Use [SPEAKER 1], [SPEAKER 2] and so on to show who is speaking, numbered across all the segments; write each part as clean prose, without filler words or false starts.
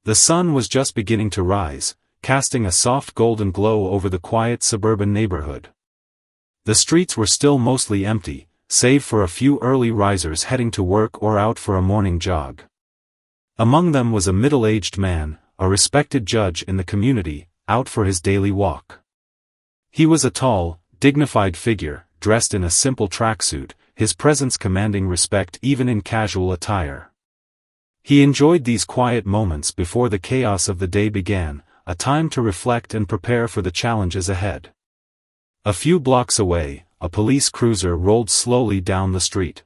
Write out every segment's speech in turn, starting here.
[SPEAKER 1] The sun was just beginning to rise, casting a soft golden glow over the quiet suburban neighborhood. The streets were still mostly empty, save for a few early risers heading to work or out for a morning jog. Among them was a middle-aged man, a respected judge in the community, out for his daily walk. He was a tall, dignified figure, dressed in a simple tracksuit, his presence commanding respect even in casual attire. He enjoyed these quiet moments before the chaos of the day began, a time to reflect and prepare for the challenges ahead. A few blocks away, a police cruiser rolled slowly down the street.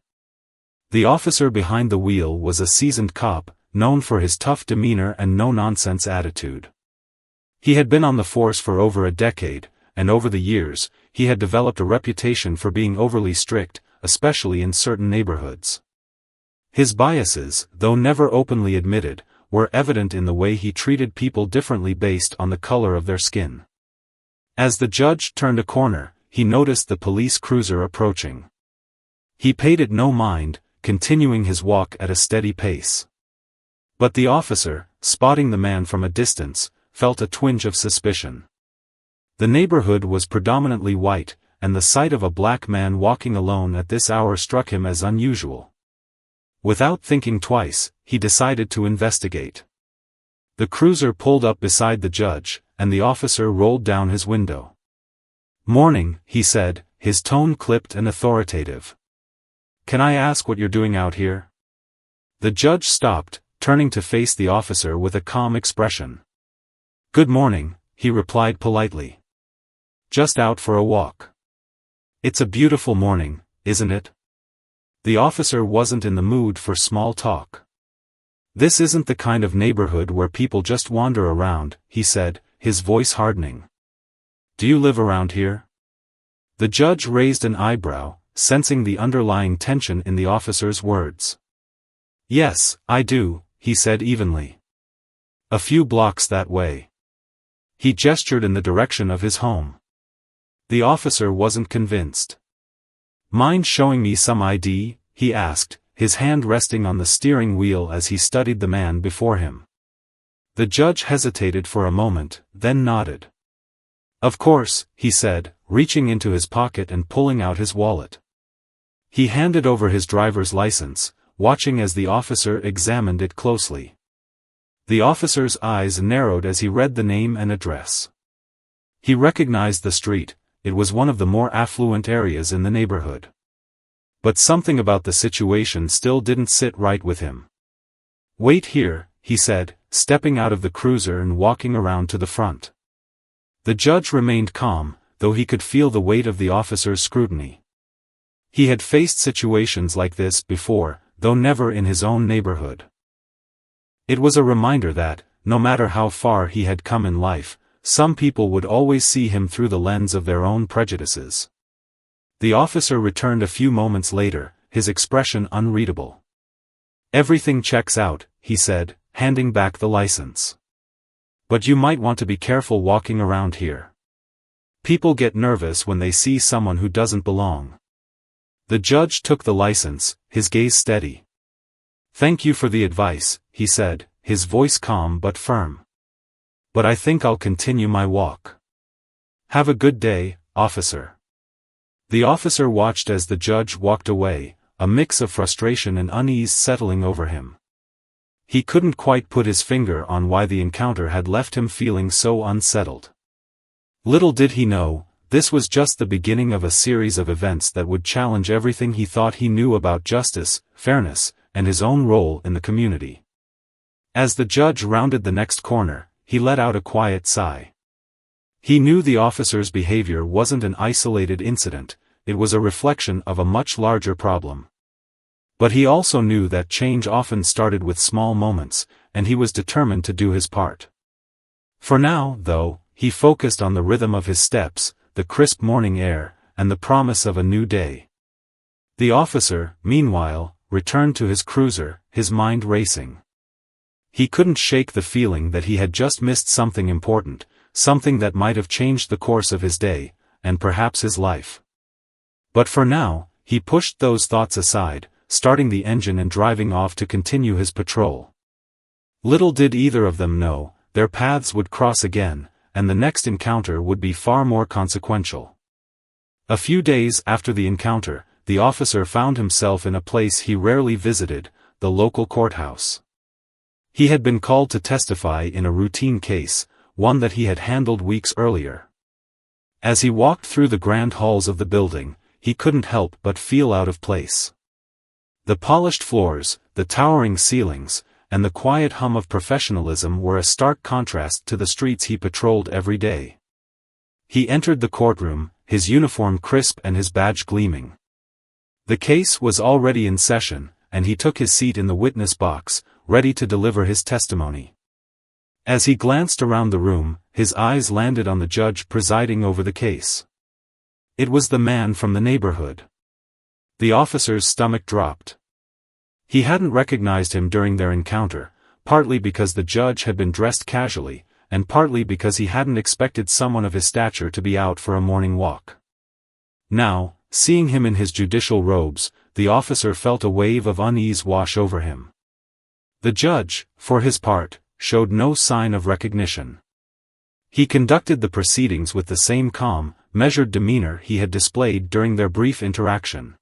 [SPEAKER 1] The officer behind the wheel was a seasoned cop, known for his tough demeanor and no-nonsense attitude. He had been on the force for over a decade, and over the years, he had developed a reputation for being overly strict, especially in certain neighborhoods. His biases, though never openly admitted, were evident in the way he treated people differently based on the color of their skin. As the judge turned a corner, he noticed the police cruiser approaching. He paid it no mind, continuing his walk at a steady pace. But the officer, spotting the man from a distance, felt a twinge of suspicion. The neighborhood was predominantly white, and the sight of a black man walking alone at this hour struck him as unusual. Without thinking twice, he decided to investigate. The cruiser pulled up beside the judge, and the officer rolled down his window. "Morning," he said, his tone clipped and authoritative. "Can I ask what you're doing out here?" The judge stopped, turning to face the officer with a calm expression. "Good morning," he replied politely. "Just out for a walk." "It's a beautiful morning, isn't it?" The officer wasn't in the mood for small talk. "This isn't the kind of neighborhood where people just wander around," he said, his voice hardening. "Do you live around here?" The judge raised an eyebrow, sensing the underlying tension in the officer's words. "Yes, I do," he said evenly. "A few blocks that way." He gestured in the direction of his home. The officer wasn't convinced. "Mind showing me some ID?" he asked, his hand resting on the steering wheel as he studied the man before him. The judge hesitated for a moment, then nodded. "Of course," he said, reaching into his pocket and pulling out his wallet. He handed over his driver's license, watching as the officer examined it closely. The officer's eyes narrowed as he read the name and address. He recognized the street. It was one of the more affluent areas in the neighborhood. But something about the situation still didn't sit right with him. "Wait here," he said, stepping out of the cruiser and walking around to the front. The judge remained calm, though he could feel the weight of the officer's scrutiny. He had faced situations like this before, though never in his own neighborhood. It was a reminder that, no matter how far he had come in life, some people would always see him through the lens of their own prejudices. The officer returned a few moments later, his expression unreadable. "Everything checks out," he said, handing back the license. "But you might want to be careful walking around here. People get nervous when they see someone who doesn't belong." The judge took the license, his gaze steady. "Thank you for the advice," he said, his voice calm but firm. "But I think I'll continue my walk. Have a good day, officer." The officer watched as the judge walked away, a mix of frustration and unease settling over him. He couldn't quite put his finger on why the encounter had left him feeling so unsettled. Little did he know, this was just the beginning of a series of events that would challenge everything he thought he knew about justice, fairness, and his own role in the community. As the judge rounded the next corner, he let out a quiet sigh. He knew the officer's behavior wasn't an isolated incident, it was a reflection of a much larger problem. But he also knew that change often started with small moments, and he was determined to do his part. For now, though, he focused on the rhythm of his steps, the crisp morning air, and the promise of a new day. The officer, meanwhile, returned to his cruiser, his mind racing. He couldn't shake the feeling that he had just missed something important, something that might have changed the course of his day, and perhaps his life. But for now, he pushed those thoughts aside, starting the engine and driving off to continue his patrol. Little did either of them know, their paths would cross again, and the next encounter would be far more consequential. A few days after the encounter, the officer found himself in a place he rarely visited, the local courthouse. He had been called to testify in a routine case, one that he had handled weeks earlier. As he walked through the grand halls of the building, he couldn't help but feel out of place. The polished floors, the towering ceilings, and the quiet hum of professionalism were a stark contrast to the streets he patrolled every day. He entered the courtroom, his uniform crisp and his badge gleaming. The case was already in session, and he took his seat in the witness box, ready to deliver his testimony. As he glanced around the room, his eyes landed on the judge presiding over the case. It was the man from the neighborhood. The officer's stomach dropped. He hadn't recognized him during their encounter, partly because the judge had been dressed casually, and partly because he hadn't expected someone of his stature to be out for a morning walk. Now, seeing him in his judicial robes, the officer felt a wave of unease wash over him. The judge, for his part, showed no sign of recognition. He conducted the proceedings with the same calm, measured demeanor he had displayed during their brief interaction.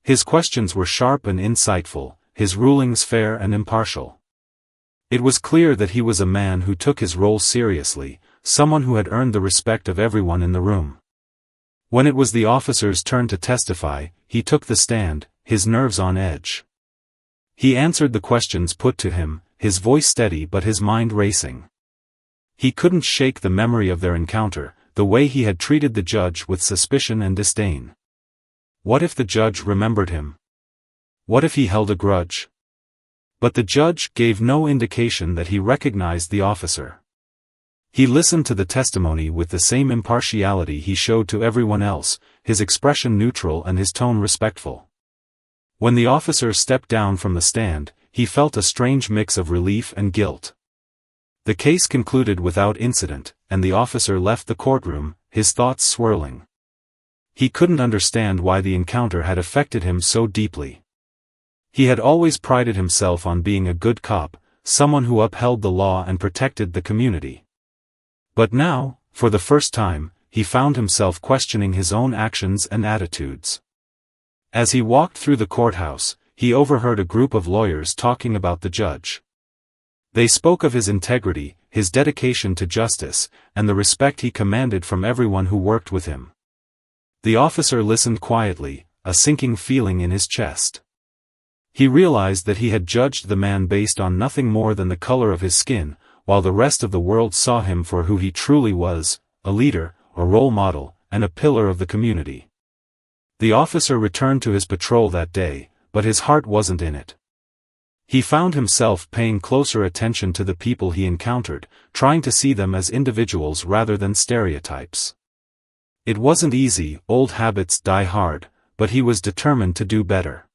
[SPEAKER 1] His questions were sharp and insightful, his rulings fair and impartial. It was clear that he was a man who took his role seriously, someone who had earned the respect of everyone in the room. When it was the officer's turn to testify, he took the stand, his nerves on edge. He answered the questions put to him, his voice steady but his mind racing. He couldn't shake the memory of their encounter, the way he had treated the judge with suspicion and disdain. What if the judge remembered him? What if he held a grudge? But the judge gave no indication that he recognized the officer. He listened to the testimony with the same impartiality he showed to everyone else, his expression neutral and his tone respectful. When the officer stepped down from the stand, he felt a strange mix of relief and guilt. The case concluded without incident, and the officer left the courtroom, his thoughts swirling. He couldn't understand why the encounter had affected him so deeply. He had always prided himself on being a good cop, someone who upheld the law and protected the community. But now, for the first time, he found himself questioning his own actions and attitudes. As he walked through the courthouse, he overheard a group of lawyers talking about the judge. They spoke of his integrity, his dedication to justice, and the respect he commanded from everyone who worked with him. The officer listened quietly, a sinking feeling in his chest. He realized that he had judged the man based on nothing more than the color of his skin, while the rest of the world saw him for who he truly was, a leader, a role model, and a pillar of the community. The officer returned to his patrol that day, but his heart wasn't in it. He found himself paying closer attention to the people he encountered, trying to see them as individuals rather than stereotypes. It wasn't easy, old habits die hard, but he was determined to do better.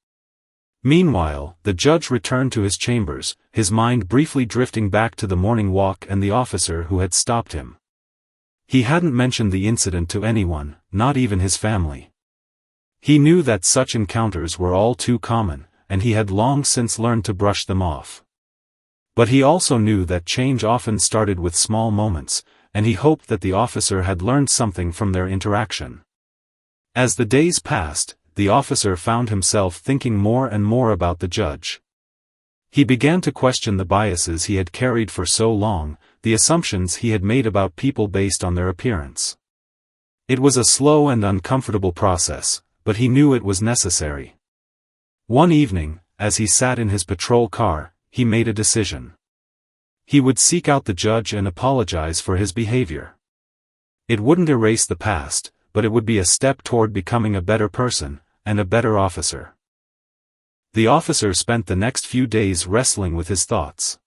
[SPEAKER 1] Meanwhile, the judge returned to his chambers, his mind briefly drifting back to the morning walk and the officer who had stopped him. He hadn't mentioned the incident to anyone, not even his family. He knew that such encounters were all too common, and he had long since learned to brush them off. But he also knew that change often started with small moments, and he hoped that the officer had learned something from their interaction. As the days passed, the officer found himself thinking more and more about the judge. He began to question the biases he had carried for so long, the assumptions he had made about people based on their appearance. It was a slow and uncomfortable process, but he knew it was necessary. One evening, as he sat in his patrol car, he made a decision. He would seek out the judge and apologize for his behavior. It wouldn't erase the past, but it would be a step toward becoming a better person, and a better officer. The officer spent the next few days wrestling with his thoughts.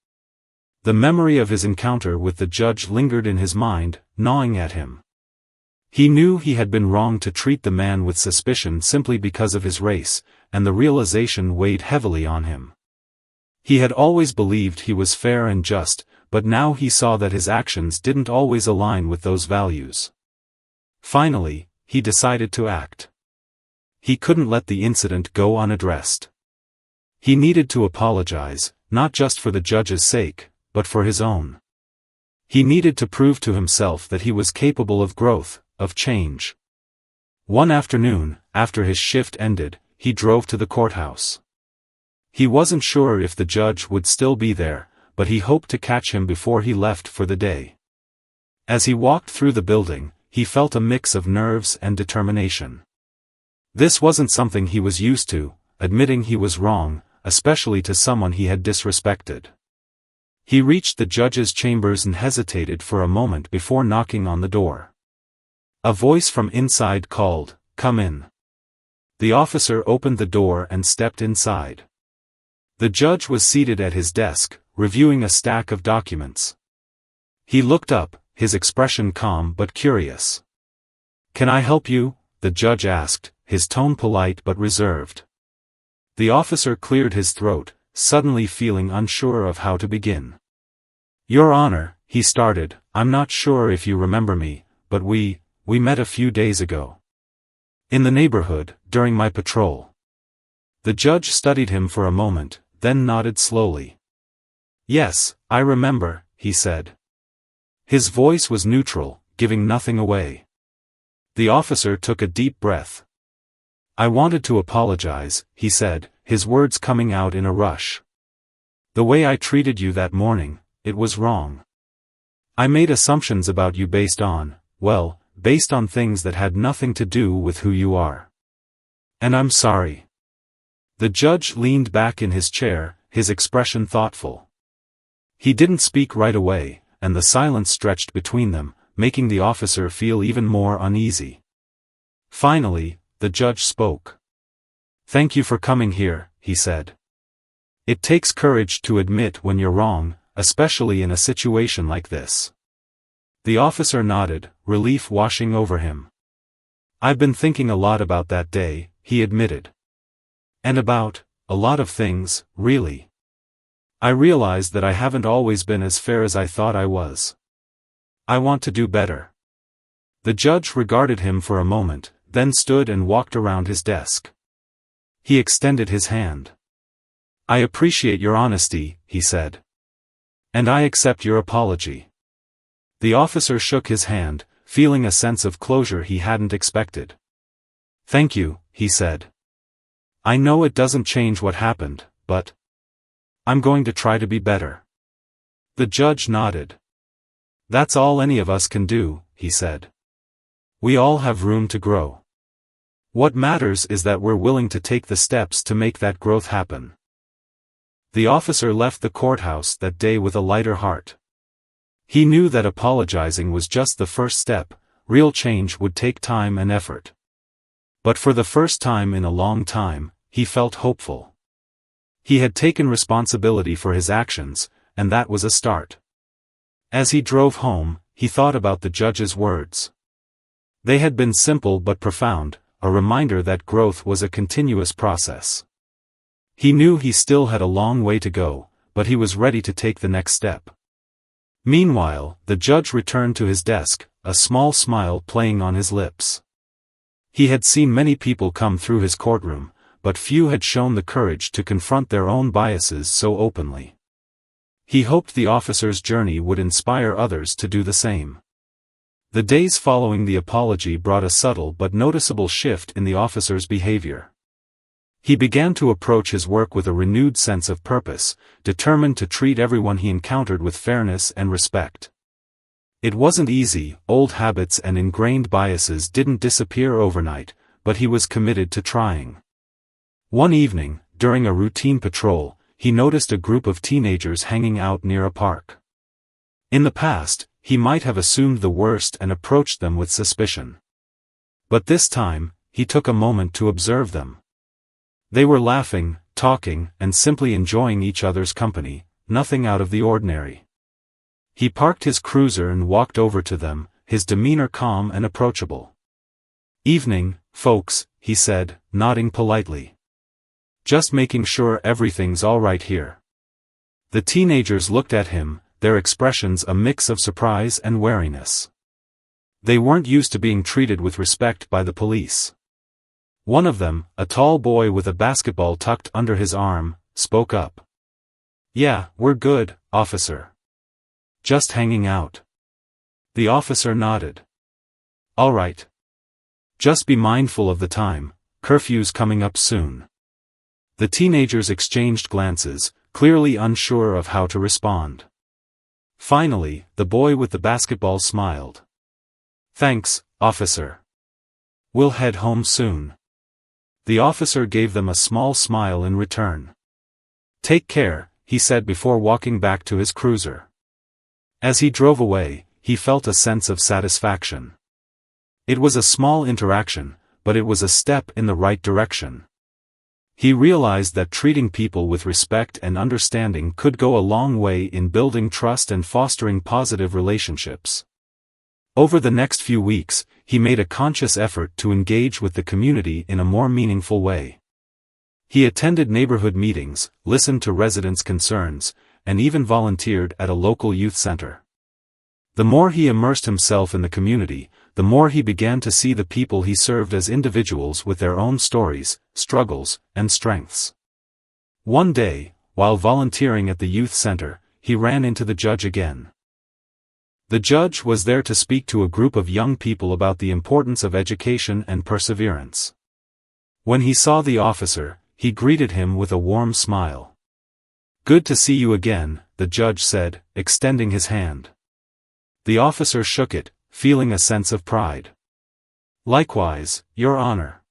[SPEAKER 1] The memory of his encounter with the judge lingered in his mind, gnawing at him. He knew he had been wrong to treat the man with suspicion simply because of his race, and the realization weighed heavily on him. He had always believed he was fair and just, but now he saw that his actions didn't always align with those values. Finally, he decided to act. He couldn't let the incident go unaddressed. He needed to apologize, not just for the judge's sake, but for his own. He needed to prove to himself that he was capable of growth, of change. One afternoon, after his shift ended, he drove to the courthouse. He wasn't sure if the judge would still be there, but he hoped to catch him before he left for the day. As he walked through the building, he felt a mix of nerves and determination. This wasn't something he was used to, admitting he was wrong, especially to someone he had disrespected. He reached the judge's chambers and hesitated for a moment before knocking on the door. A voice from inside called, "Come in." The officer opened the door and stepped inside. The judge was seated at his desk, reviewing a stack of documents. He looked up, his expression calm but curious. "Can I help you?" the judge asked, his tone polite but reserved. The officer cleared his throat, suddenly feeling unsure of how to begin. "Your Honor," he started, "I'm not sure if you remember me, but we met a few days ago. In the neighborhood, during my patrol." The judge studied him for a moment, then nodded slowly. "Yes, I remember," he said. His voice was neutral, giving nothing away. The officer took a deep breath. "I wanted to apologize," he said, his words coming out in a rush. "The way I treated you that morning, it was wrong. I made assumptions about you based on things that had nothing to do with who you are. And I'm sorry." The judge leaned back in his chair, his expression thoughtful. He didn't speak right away, and the silence stretched between them, making the officer feel even more uneasy. Finally, the judge spoke. "Thank you for coming here," he said. "It takes courage to admit when you're wrong, especially in a situation like this." The officer nodded, relief washing over him. "I've been thinking a lot about that day," he admitted. "And about a lot of things, really. I realized that I haven't always been as fair as I thought I was. I want to do better." The judge regarded him for a moment, then stood and walked around his desk. He extended his hand. "I appreciate your honesty," he said. "And I accept your apology." The officer shook his hand, feeling a sense of closure he hadn't expected. "Thank you," he said. "I know it doesn't change what happened, but I'm going to try to be better." The judge nodded. "That's all any of us can do," he said. "We all have room to grow. What matters is that we're willing to take the steps to make that growth happen." The officer left the courthouse that day with a lighter heart. He knew that apologizing was just the first step, real change would take time and effort. But for the first time in a long time, he felt hopeful. He had taken responsibility for his actions, and that was a start. As he drove home, he thought about the judge's words. They had been simple but profound, a reminder that growth was a continuous process. He knew he still had a long way to go, but he was ready to take the next step. Meanwhile, the judge returned to his desk, a small smile playing on his lips. He had seen many people come through his courtroom, but few had shown the courage to confront their own biases so openly. He hoped the officer's journey would inspire others to do the same. The days following the apology brought a subtle but noticeable shift in the officer's behavior. He began to approach his work with a renewed sense of purpose, determined to treat everyone he encountered with fairness and respect. It wasn't easy, old habits and ingrained biases didn't disappear overnight, but he was committed to trying. One evening, during a routine patrol, he noticed a group of teenagers hanging out near a park. In the past, he might have assumed the worst and approached them with suspicion. But this time, he took a moment to observe them. They were laughing, talking, and simply enjoying each other's company, nothing out of the ordinary. He parked his cruiser and walked over to them, his demeanor calm and approachable. "Evening, folks," he said, nodding politely. "Just making sure everything's all right here." The teenagers looked at him, their expressions a mix of surprise and wariness. They weren't used to being treated with respect by the police. One of them, a tall boy with a basketball tucked under his arm, spoke up. Yeah, we're good, officer. Just hanging out. The officer nodded. All right. Just be mindful of the time, curfew's coming up soon. The teenagers exchanged glances, clearly unsure of how to respond. Finally, the boy with the basketball smiled. Thanks, officer. We'll head home soon. The officer gave them a small smile in return. Take care, he said before walking back to his cruiser. As he drove away, he felt a sense of satisfaction. It was a small interaction, but it was a step in the right direction. He realized that treating people with respect and understanding could go a long way in building trust and fostering positive relationships. Over the next few weeks, he made a conscious effort to engage with the community in a more meaningful way. He attended neighborhood meetings, listened to residents' concerns, and even volunteered at a local youth center. The more he immersed himself in the community, the more he began to see the people he served as individuals with their own stories, struggles, and strengths. One day, while volunteering at the youth center, he ran into the judge again. The judge was there to speak to a group of young people about the importance of education and perseverance. When he saw the officer, he greeted him with a warm smile. Good to see you again, the judge said, extending his hand. The officer shook it, feeling a sense of pride. Likewise, Your Honor.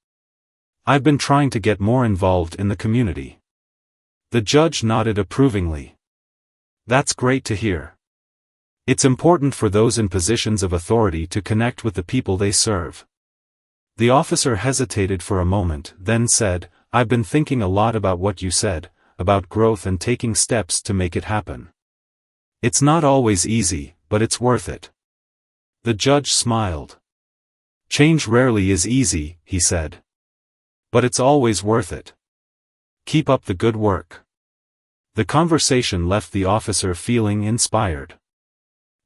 [SPEAKER 1] I've been trying to get more involved in the community. The judge nodded approvingly. That's great to hear. It's important for those in positions of authority to connect with the people they serve. The officer hesitated for a moment, then said, I've been thinking a lot about what you said, about growth and taking steps to make it happen. It's not always easy, but it's worth it. The judge smiled. Change rarely is easy, he said. But it's always worth it. Keep up the good work. The conversation left the officer feeling inspired.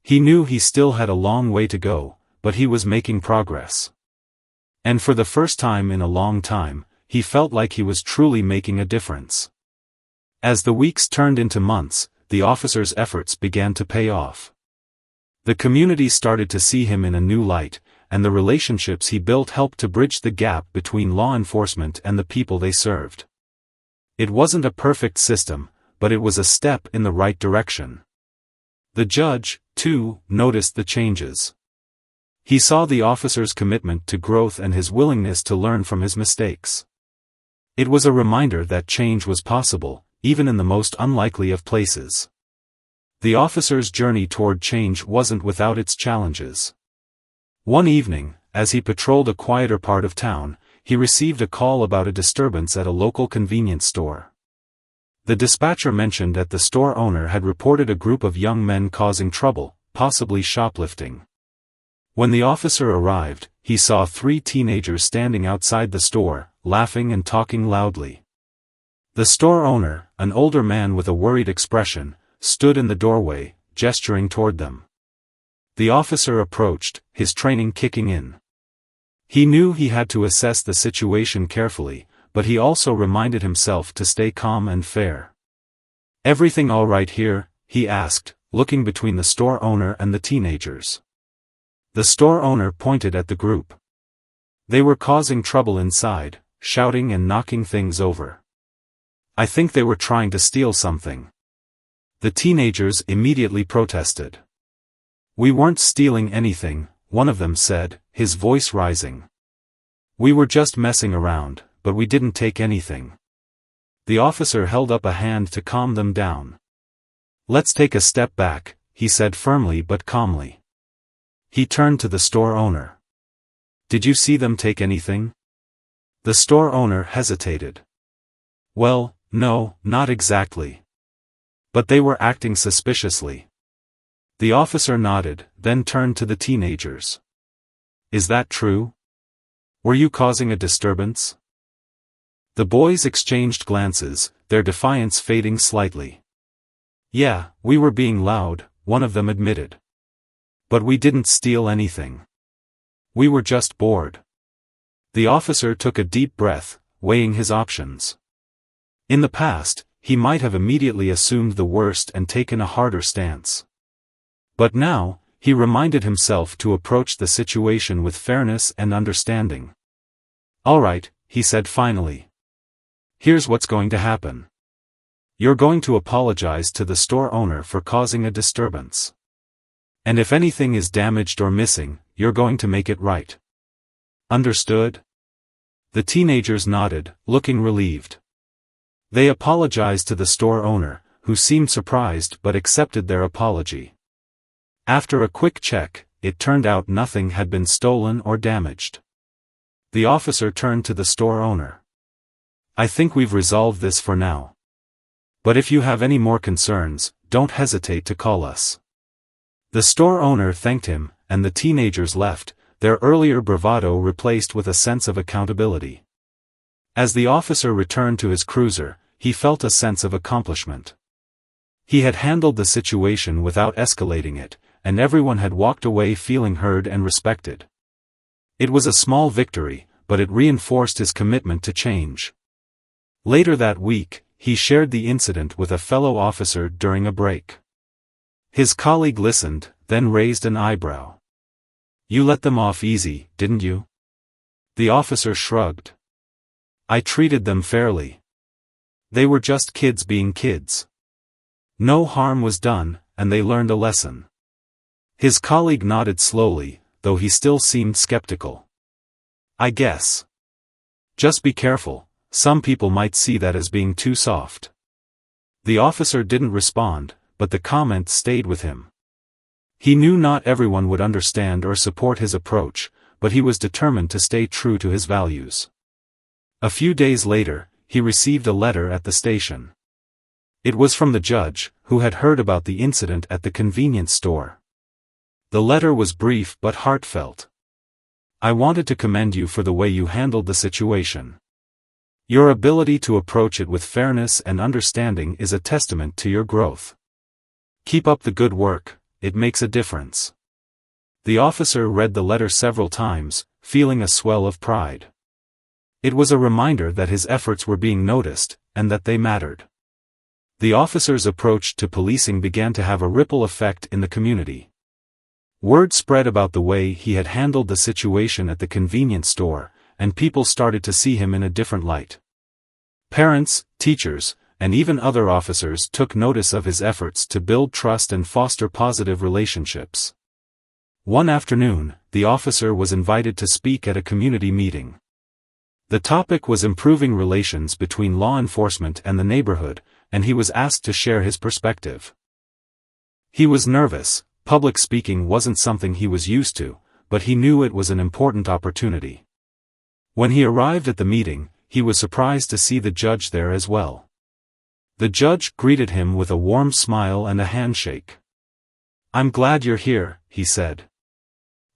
[SPEAKER 1] He knew he still had a long way to go, but he was making progress. And for the first time in a long time, he felt like he was truly making a difference. As the weeks turned into months, the officer's efforts began to pay off. The community started to see him in a new light, and the relationships he built helped to bridge the gap between law enforcement and the people they served. It wasn't a perfect system, but it was a step in the right direction. The judge, too, noticed the changes. He saw the officer's commitment to growth and his willingness to learn from his mistakes. It was a reminder that change was possible, even in the most unlikely of places. The officer's journey toward change wasn't without its challenges. One evening, as he patrolled a quieter part of town, he received a call about a disturbance at a local convenience store. The dispatcher mentioned that the store owner had reported a group of young men causing trouble, possibly shoplifting. When the officer arrived, he saw 3 teenagers standing outside the store, laughing and talking loudly. The store owner, an older man with a worried expression, stood in the doorway, gesturing toward them. The officer approached, his training kicking in. He knew he had to assess the situation carefully, but he also reminded himself to stay calm and fair. Everything all right here? He asked, looking between the store owner and the teenagers. The store owner pointed at the group. They were causing trouble inside, shouting and knocking things over. I think they were trying to steal something. The teenagers immediately protested. We weren't stealing anything, one of them said, his voice rising. We were just messing around, but we didn't take anything. The officer held up a hand to calm them down. Let's take a step back, he said firmly but calmly. He turned to the store owner. Did you see them take anything? The store owner hesitated. Well, no, not exactly. But they were acting suspiciously. The officer nodded, then turned to the teenagers. Is that true? Were you causing a disturbance? The boys exchanged glances, their defiance fading slightly. Yeah, we were being loud, one of them admitted. But we didn't steal anything. We were just bored. The officer took a deep breath, weighing his options. In the past, he might have immediately assumed the worst and taken a harder stance. But now, he reminded himself to approach the situation with fairness and understanding. "All right," he said finally. "Here's what's going to happen. You're going to apologize to the store owner for causing a disturbance. And if anything is damaged or missing, you're going to make it right. Understood?" The teenagers nodded, looking relieved. They apologized to the store owner, who seemed surprised but accepted their apology. After a quick check, it turned out nothing had been stolen or damaged. The officer turned to the store owner. "I think we've resolved this for now. But if you have any more concerns, don't hesitate to call us." The store owner thanked him, and the teenagers left, their earlier bravado replaced with a sense of accountability. As the officer returned to his cruiser, he felt a sense of accomplishment. He had handled the situation without escalating it, and everyone had walked away feeling heard and respected. It was a small victory, but it reinforced his commitment to change. Later that week, he shared the incident with a fellow officer during a break. His colleague listened, then raised an eyebrow. "You let them off easy, didn't you?" The officer shrugged. "I treated them fairly. They were just kids being kids. No harm was done, and they learned a lesson." His colleague nodded slowly, though he still seemed skeptical. "I guess. Just be careful, some people might see that as being too soft." The officer didn't respond, but the comment stayed with him. He knew not everyone would understand or support his approach, but he was determined to stay true to his values. A few days later, he received a letter at the station. It was from the judge, who had heard about the incident at the convenience store. The letter was brief but heartfelt. "I wanted to commend you for the way you handled the situation. Your ability to approach it with fairness and understanding is a testament to your growth. Keep up the good work, it makes a difference." The officer read the letter several times, feeling a swell of pride. It was a reminder that his efforts were being noticed, and that they mattered. The officer's approach to policing began to have a ripple effect in the community. Word spread about the way he had handled the situation at the convenience store, and people started to see him in a different light. Parents, teachers, and even other officers took notice of his efforts to build trust and foster positive relationships. One afternoon, the officer was invited to speak at a community meeting. The topic was improving relations between law enforcement and the neighborhood, and he was asked to share his perspective. He was nervous. Public speaking wasn't something he was used to, but he knew it was an important opportunity. When he arrived at the meeting, he was surprised to see the judge there as well. The judge greeted him with a warm smile and a handshake. "I'm glad you're here," he said.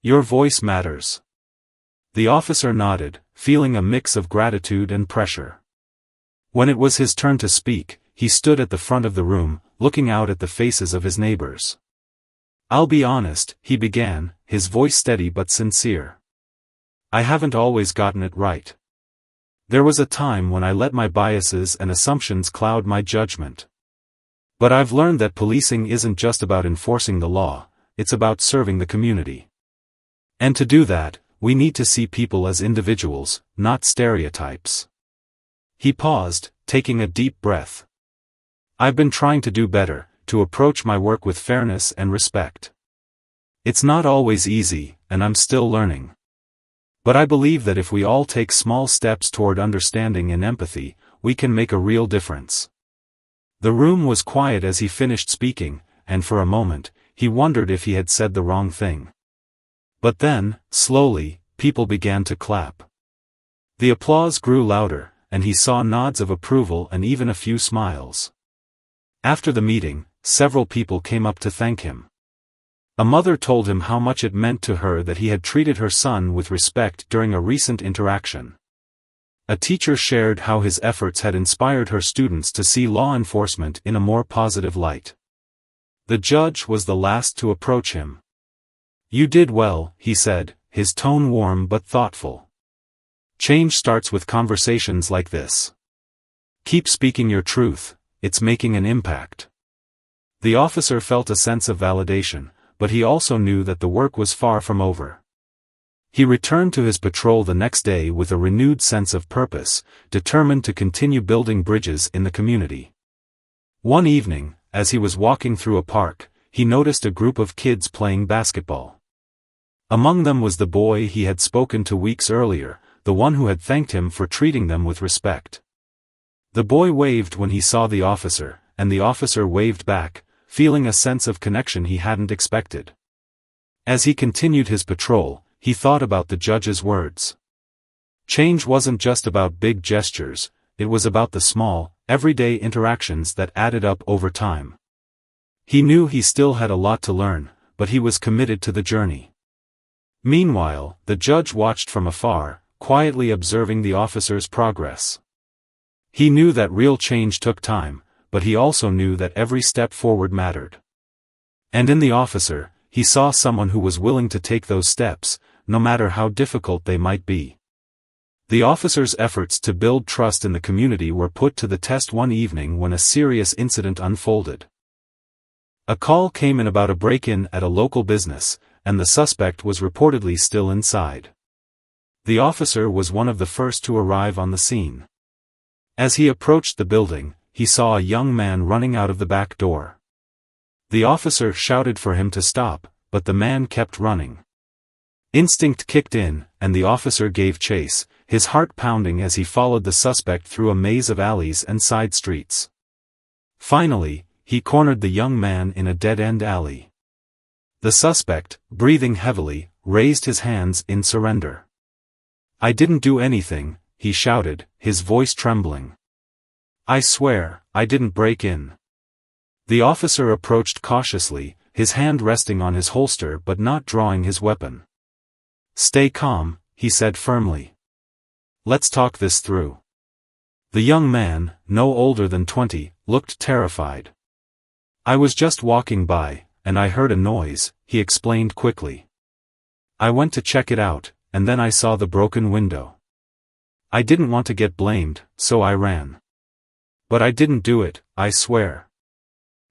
[SPEAKER 1] "Your voice matters." The officer nodded, feeling a mix of gratitude and pressure. When it was his turn to speak, he stood at the front of the room, looking out at the faces of his neighbors. "I'll be honest," he began, his voice steady but sincere. "I haven't always gotten it right. There was a time when I let my biases and assumptions cloud my judgment. But I've learned that policing isn't just about enforcing the law, it's about serving the community. And to do that, we need to see people as individuals, not stereotypes." He paused, taking a deep breath. "I've been trying to do better, to approach my work with fairness and respect. It's not always easy, and I'm still learning. But I believe that if we all take small steps toward understanding and empathy, we can make a real difference." The room was quiet as he finished speaking, and for a moment, he wondered if he had said the wrong thing. But then, slowly, people began to clap. The applause grew louder, and he saw nods of approval and even a few smiles. After the meeting, several people came up to thank him. A mother told him how much it meant to her that he had treated her son with respect during a recent interaction. A teacher shared how his efforts had inspired her students to see law enforcement in a more positive light. The judge was the last to approach him. "You did well," he said, his tone warm but thoughtful. "Change starts with conversations like this. Keep speaking your truth, it's making an impact." The officer felt a sense of validation, but he also knew that the work was far from over. He returned to his patrol the next day with a renewed sense of purpose, determined to continue building bridges in the community. One evening, as he was walking through a park, he noticed a group of kids playing basketball. Among them was the boy he had spoken to weeks earlier, the one who had thanked him for treating them with respect. The boy waved when he saw the officer, and the officer waved back, feeling a sense of connection he hadn't expected. As he continued his patrol, he thought about the judge's words. Change wasn't just about big gestures, it was about the small, everyday interactions that added up over time. He knew he still had a lot to learn, but he was committed to the journey. Meanwhile, the judge watched from afar, quietly observing the officer's progress. He knew that real change took time, but he also knew that every step forward mattered. And in the officer, he saw someone who was willing to take those steps, no matter how difficult they might be. The officer's efforts to build trust in the community were put to the test one evening when a serious incident unfolded. A call came in about a break-in at a local business, and the suspect was reportedly still inside. The officer was one of the first to arrive on the scene. As he approached the building, he saw a young man running out of the back door. The officer shouted for him to stop, but the man kept running. Instinct kicked in, and the officer gave chase, his heart pounding as he followed the suspect through a maze of alleys and side streets. Finally, he cornered the young man in a dead-end alley. The suspect, breathing heavily, raised his hands in surrender. "I didn't do anything," he shouted, his voice trembling. "I swear, I didn't break in." The officer approached cautiously, his hand resting on his holster but not drawing his weapon. "Stay calm," he said firmly. "Let's talk this through." The young man, no older than 20, looked terrified. "I was just walking by, and I heard a noise," he explained quickly. "I went to check it out, and then I saw the broken window. I didn't want to get blamed, so I ran. But I didn't do it, I swear."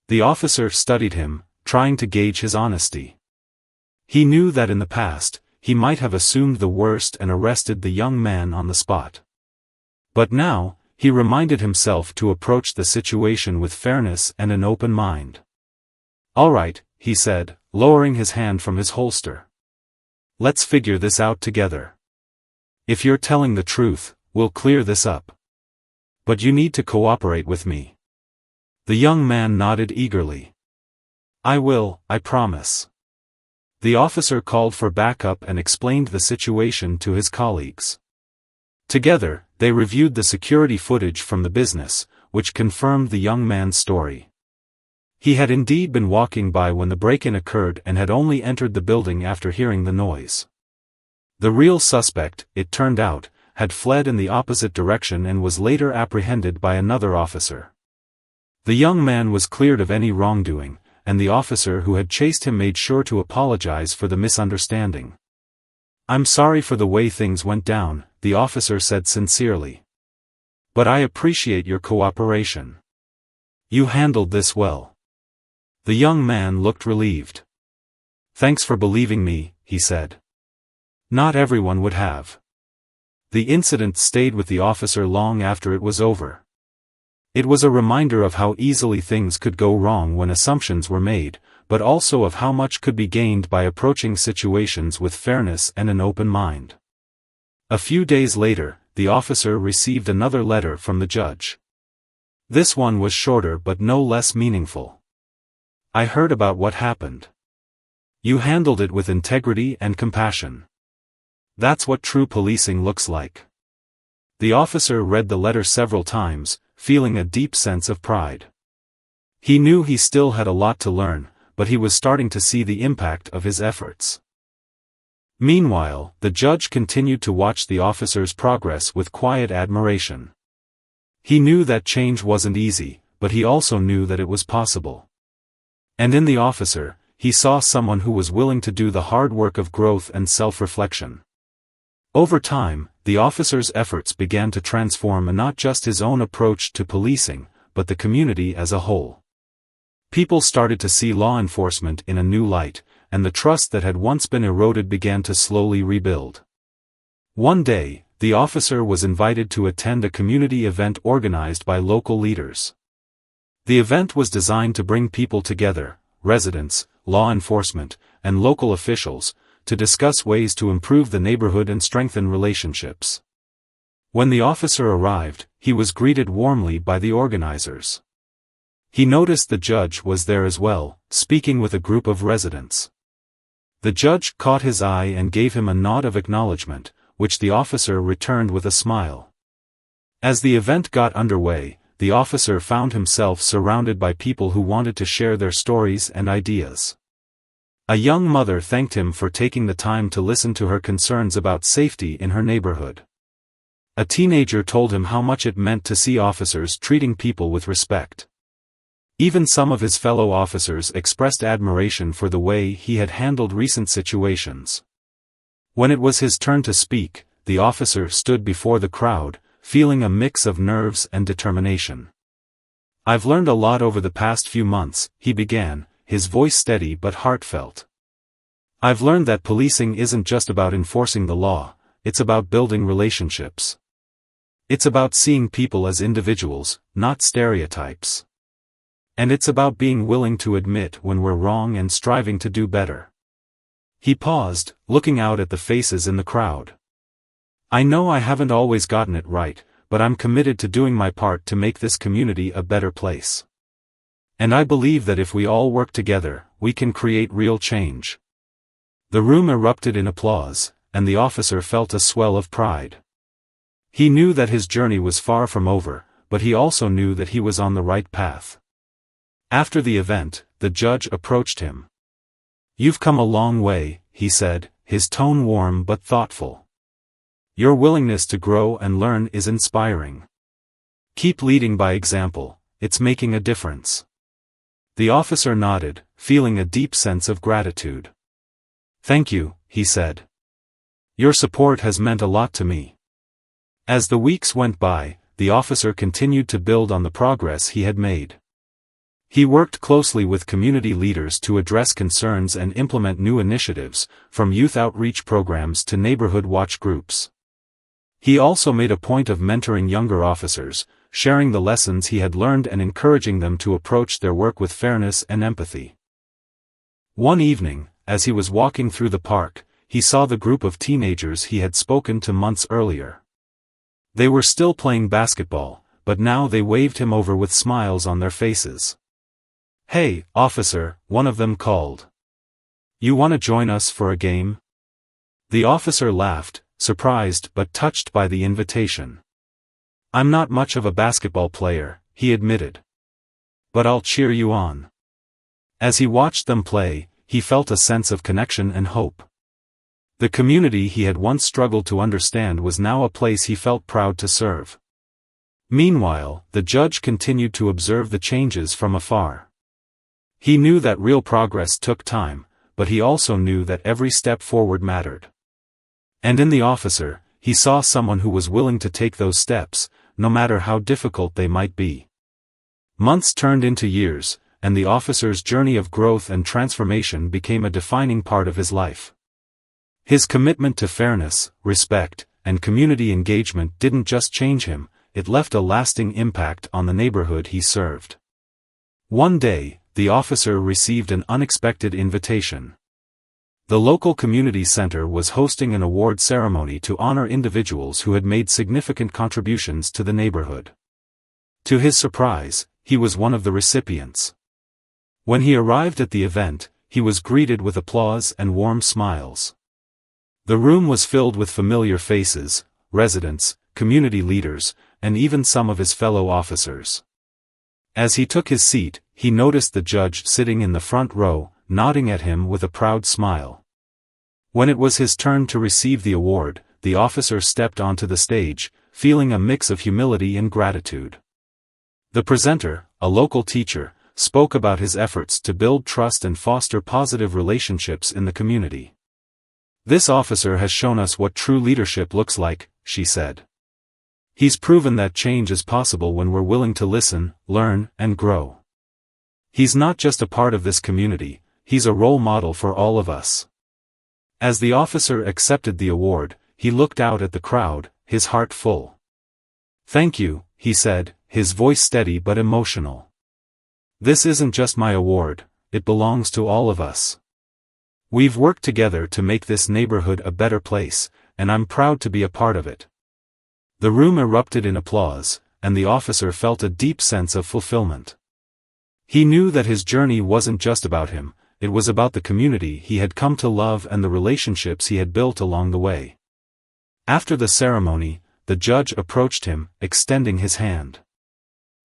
[SPEAKER 1] The officer studied him, trying to gauge his honesty. He knew that in the past, he might have assumed the worst and arrested the young man on the spot. But now, he reminded himself to approach the situation with fairness and an open mind. "All right," he said, lowering his hand from his holster. "Let's figure this out together. If you're telling the truth, we'll clear this up. But you need to cooperate with me." The young man nodded eagerly. "I will, I promise." The officer called for backup and explained the situation to his colleagues. Together, they reviewed the security footage from the business, which confirmed the young man's story. He had indeed been walking by when the break-in occurred and had only entered the building after hearing the noise. The real suspect, it turned out, had fled in the opposite direction and was later apprehended by another officer. The young man was cleared of any wrongdoing, and the officer who had chased him made sure to apologize for the misunderstanding. "I'm sorry for the way things went down," the officer said sincerely. "But I appreciate your cooperation. You handled this well." The young man looked relieved. "Thanks for believing me," he said. "Not everyone would have." The incident stayed with the officer long after it was over. It was a reminder of how easily things could go wrong when assumptions were made, but also of how much could be gained by approaching situations with fairness and an open mind. A few days later, the officer received another letter from the judge. This one was shorter but no less meaningful. "I heard about what happened. You handled it with integrity and compassion. That's what true policing looks like." The officer read the letter several times, feeling a deep sense of pride. He knew he still had a lot to learn, but he was starting to see the impact of his efforts. Meanwhile, the judge continued to watch the officer's progress with quiet admiration. He knew that change wasn't easy, but he also knew that it was possible. And in the officer, he saw someone who was willing to do the hard work of growth and self-reflection. Over time, the officer's efforts began to transform not just his own approach to policing, but the community as a whole. People started to see law enforcement in a new light, and the trust that had once been eroded began to slowly rebuild. One day, the officer was invited to attend a community event organized by local leaders. The event was designed to bring people together, residents, law enforcement, and local officials, to discuss ways to improve the neighborhood and strengthen relationships. When the officer arrived, he was greeted warmly by the organizers. He noticed the judge was there as well, speaking with a group of residents. The judge caught his eye and gave him a nod of acknowledgement, which the officer returned with a smile. As the event got underway, the officer found himself surrounded by people who wanted to share their stories and ideas. A young mother thanked him for taking the time to listen to her concerns about safety in her neighborhood. A teenager told him how much it meant to see officers treating people with respect. Even some of his fellow officers expressed admiration for the way he had handled recent situations. When it was his turn to speak, the officer stood before the crowd, feeling a mix of nerves and determination. "I've learned a lot over the past few months," he began, his voice steady but heartfelt. "I've learned that policing isn't just about enforcing the law, it's about building relationships. It's about seeing people as individuals, not stereotypes. And it's about being willing to admit when we're wrong and striving to do better." He paused, looking out at the faces in the crowd. "I know I haven't always gotten it right, but I'm committed to doing my part to make this community a better place. And I believe that if we all work together, we can create real change." The room erupted in applause, and the officer felt a swell of pride. He knew that his journey was far from over, but he also knew that he was on the right path. After the event, the judge approached him. "You've come a long way," he said, his tone warm but thoughtful. "Your willingness to grow and learn is inspiring. Keep leading by example, it's making a difference." The officer nodded, feeling a deep sense of gratitude. "Thank you," he said. "Your support has meant a lot to me." As the weeks went by, the officer continued to build on the progress he had made. He worked closely with community leaders to address concerns and implement new initiatives, from youth outreach programs to neighborhood watch groups. He also made a point of mentoring younger officers, sharing the lessons he had learned and encouraging them to approach their work with fairness and empathy. One evening, as he was walking through the park, he saw the group of teenagers he had spoken to months earlier. They were still playing basketball, but now they waved him over with smiles on their faces. "Hey, officer," one of them called. "You want to join us for a game?" The officer laughed, surprised but touched by the invitation. "I'm not much of a basketball player," he admitted. "But I'll cheer you on." As he watched them play, he felt a sense of connection and hope. The community he had once struggled to understand was now a place he felt proud to serve. Meanwhile, the judge continued to observe the changes from afar. He knew that real progress took time, but he also knew that every step forward mattered. And in the officer, he saw someone who was willing to take those steps, no matter how difficult they might be. Months turned into years, and the officer's journey of growth and transformation became a defining part of his life. His commitment to fairness, respect, and community engagement didn't just change him, it left a lasting impact on the neighborhood he served. One day, the officer received an unexpected invitation. The local community center was hosting an award ceremony to honor individuals who had made significant contributions to the neighborhood. To his surprise, he was one of the recipients. When he arrived at the event, he was greeted with applause and warm smiles. The room was filled with familiar faces, residents, community leaders, and even some of his fellow officers. As he took his seat, he noticed the judge sitting in the front row, nodding at him with a proud smile. When it was his turn to receive the award, the officer stepped onto the stage, feeling a mix of humility and gratitude. The presenter, a local teacher, spoke about his efforts to build trust and foster positive relationships in the community. "This officer has shown us what true leadership looks like," she said. He's proven that change is possible when we're willing to listen, learn, and grow. He's not just a part of this community, he's a role model for all of us." As the officer accepted the award, he looked out at the crowd, his heart full. "Thank you," he said, his voice steady but emotional. "This isn't just my award, it belongs to all of us. We've worked together to make this neighborhood a better place, and I'm proud to be a part of it." The room erupted in applause, and the officer felt a deep sense of fulfillment. He knew that his journey wasn't just about him, it was about the community he had come to love and the relationships he had built along the way. After the ceremony, the judge approached him, extending his hand.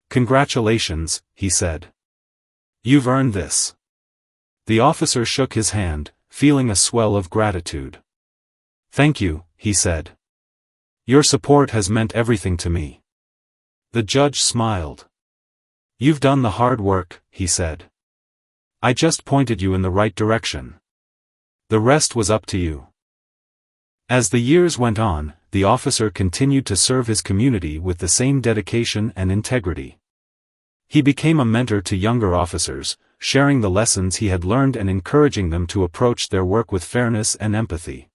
[SPEAKER 1] "Congratulations," he said. "You've earned this." The officer shook his hand, feeling a swell of gratitude. "Thank you," he said. "Your support has meant everything to me." The judge smiled. "You've done the hard work," he said. "I just pointed you in the right direction. The rest was up to you." As the years went on, the officer continued to serve his community with the same dedication and integrity. He became a mentor to younger officers, sharing the lessons he had learned and encouraging them to approach their work with fairness and empathy.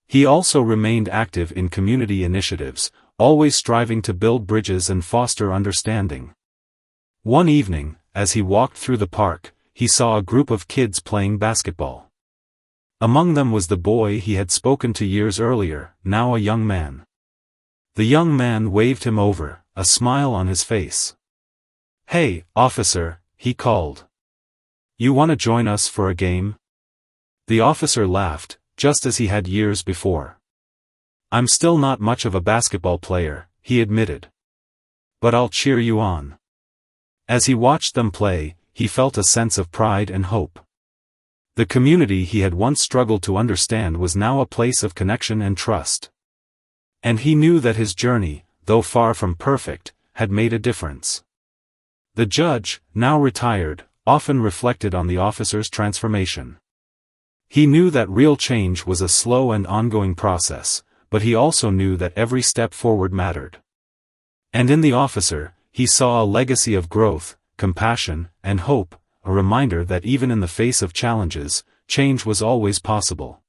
[SPEAKER 1] He also remained active in community initiatives, always striving to build bridges and foster understanding. One evening, as he walked through the park, he saw a group of kids playing basketball. Among them was the boy he had spoken to years earlier, now a young man. The young man waved him over, a smile on his face. "Hey, officer," he called. "You want to join us for a game?" The officer laughed, just as he had years before. "I'm still not much of a basketball player," he admitted. "But I'll cheer you on." As he watched them play, he felt a sense of pride and hope. The community he had once struggled to understand was now a place of connection and trust. And he knew that his journey, though far from perfect, had made a difference. The judge, now retired, often reflected on the officer's transformation. He knew that real change was a slow and ongoing process, but he also knew that every step forward mattered. And in the officer, he saw a legacy of growth, compassion, and hope, a reminder that even in the face of challenges, change was always possible.